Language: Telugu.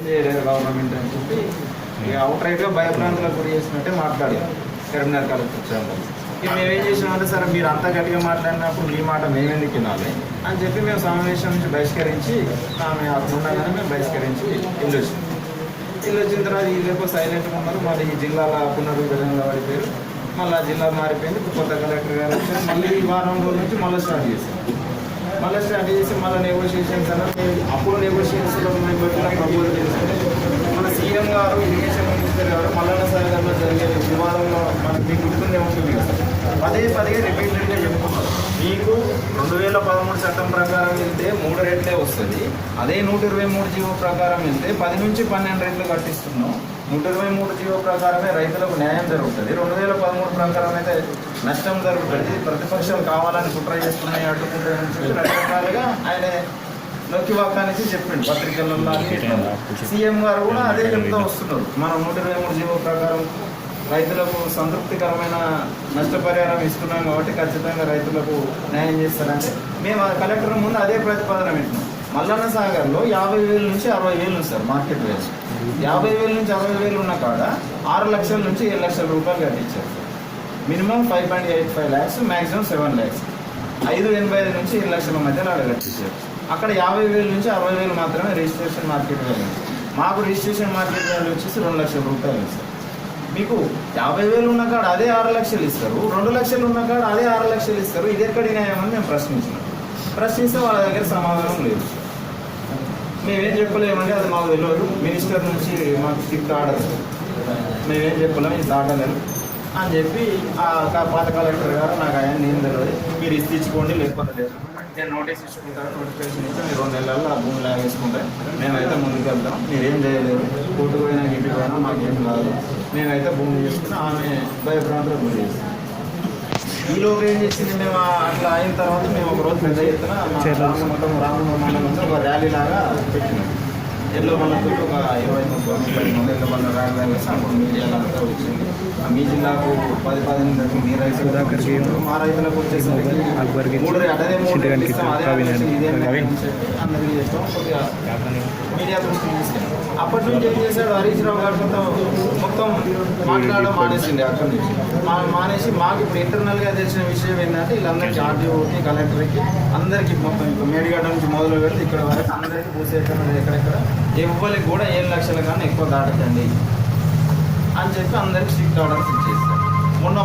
ఏం చేయలేదు గవర్నమెంట్ అని చెప్పి ఇక అవుట్ రైట్గా భయభ్రాంతులకు గురి చేసినట్టే మాట్లాడారు కరీంనగర్ కలెక్టర్. ఇక మేమేం చేసినామంటే సరే మీరు అంతా గట్టిగా మాట్లాడినప్పుడు మీ మాట మేమెందుకు వినాలి అని చెప్పి మేము సమావేశం నుంచి బహిష్కరించి ఆమె అక్కడ ఉండగానే మేము బహిష్కరించి ఇల్లు వచ్చినాం. ఇల్లు వచ్చిన తర్వాత వీళ్ళకు సైలెంట్గా ఉన్నారు. మళ్ళీ ఈ జిల్లాల పునర్విభజనలో పడిపోయారు. మళ్ళీ ఆ జిల్లా మారిపోయింది. కొత్త కలెక్టర్ గారు వచ్చారు. మళ్ళీ ఈ వారం రోజుల నుంచి మళ్ళీ స్టార్ట్ చేశారు. మళ్ళీ నెగోషియేషన్స్ అన్నది అప్పుడు నెగోషియేషన్స్లో మేము పెట్టిన ప్రపోజల్ చేసుకుంటే మన సీఎం గారు ఇరిగేషన్ మినిస్టర్ గారు మల్లన్న సాగర్లో జరిగే వివాదంలో మనకి మీకు గుర్తుండే ఉంటుంది కదా, పదే రిపీటెడ్గా చెప్పుకున్నారు. మీకు 2013 చట్టం ప్రకారం వెళ్తే 3 రేట్లే వస్తుంది. అదే 123 జీవో ప్రకారం వెళ్తే 10 నుంచి 12 రేట్లు కట్టిస్తున్నాం. 123 జీవో ప్రకారమే రైతులకు న్యాయం జరుగుతుంది. 2013 ప్రకారం అయితే నష్టం జరుగుతుంది. ప్రతిపక్షాలు కావాలని కుట్ర చేస్తున్నాయి, అడ్డుకుంటాయని చెప్పి రకరకాలుగా ఆయన నొక్కి వాక్యానికి చెప్పిండు పత్రికలలో. సీఎం గారు కూడా అదే చెప్తూ వస్తున్నారు. మనం 123 జీవో ప్రకారం రైతులకు సంతృప్తికరమైన నష్టపరిహారం ఇస్తున్నాం కాబట్టి ఖచ్చితంగా రైతులకు న్యాయం చేస్తారంటే మేము కలెక్టర్ ముందు అదే ప్రతిపాదన పెట్టినాం. మల్లన్న సాగర్లో 50,000 నుంచి 60,000 ఉంది సార్ మార్కెట్ రేట్. 50,000 నుంచి 60,000 ఉన్న కాడ 6 లక్షల నుంచి 7 లక్షల రూపాయలు కట్టించారు. Minimum 5.85 lakhs, maximum 7 lakhs. 5.85 నుంచి 7 లక్షల మధ్యలో ఆడ కట్టించారు. అక్కడ 50,000 నుంచి 60,000 మాత్రమే రిజిస్ట్రేషన్ మార్కెట్ వాల్యూ. మాకు రిజిస్ట్రేషన్ మార్కెట్ వాల్యూ వచ్చేసి 2 లక్షల రూపాయలు సార్. మీకు 50,000 ఉన్న కాడ అదే 6 లక్షలు ఇస్తారు, 2 లక్షలు ఉన్న కాడ అదే 6 లక్షలు ఇస్తారు. ఇది ఎక్కడి న్యాయమని మేము ప్రశ్నిస్తే వాళ్ళ దగ్గర సమాధానం లేదు. మేమేం చెప్పలేమంటే అది మాకు తెలియదు. మినిస్టర్ నుంచి మాకు స్ట్రిక్ట్ ఆర్డర్, మేమేం చెప్పలేము, ఇది దాటలేదు అని చెప్పి ఆ పాత కలెక్టర్ గారు నాకు ఆయన నేను తెలియదు, మీరు ఇచ్చుకోండి లేకపోతే లేదు, నేను నోటీస్ ఇచ్చుకుంటాను, నోటిఫికేషన్ ఇస్తే మీరు 2 నెలల్లో ఆ భూమి లాగేసుకుంటే మేమైతే ముందుకు వెళ్తాం. మీరేం చేయలేరు, కోర్టుకు పోయినా ఇంటికి పోయినా మాకేం కాదు, మేమైతే భూమి చేసుకుని ఆమె భయభ్రాంతులకు గురి చేస్తాం. ఈలోపు ఏం చేసింది, మేము అట్లా అయిన తర్వాత మేము ఒకరోజు పెద్ద ఎత్తున మొత్తం రామమండలం నుంచి ఒక ర్యాలీ లాగా పెట్టినాం. ఎల్లో బండ్ల తోటి ఒక 20-30 మంది ఎల్లో బండ్ల ర్యాలీ వేసి అప్పుడు మీడియాలంతా వచ్చింది. మీ జిల్లాకు 10-15 మీ రైతులు మా రైతులకు వచ్చేసరికి 3 రేట్లు ఇస్తాం. అందరికీ చేస్తాం. కొద్దిగా మీడియా దృష్టికి తీసుకెళ్ళాం. అప్పటి నుంచి ఏం చేశాడు హరీష్ రావు గారితో మొత్తం మాట్లాడడం మానేసింది. అక్కడి నుంచి మానేసి మాకు ఇప్పుడు ఇంటర్నల్గా తెలిసిన విషయం ఏంటంటే వీళ్ళందరికీ ఆర్టీఓకి కలెక్టర్కి అందరికీ మొత్తం ఇప్పుడు మేడిగడ్డ నుంచి మొదలు పెడితే ఇక్కడ వరకు అందరికీ భూసేకరణ ఎక్కడెక్కడ ఎవ్వరికి కూడా 7 లక్షల కన్నా ఎక్కువ దాటకండి అని చెప్పి అందరికి స్ట్రిక్ట్ ఆర్డర్స్ ఇచ్చేసి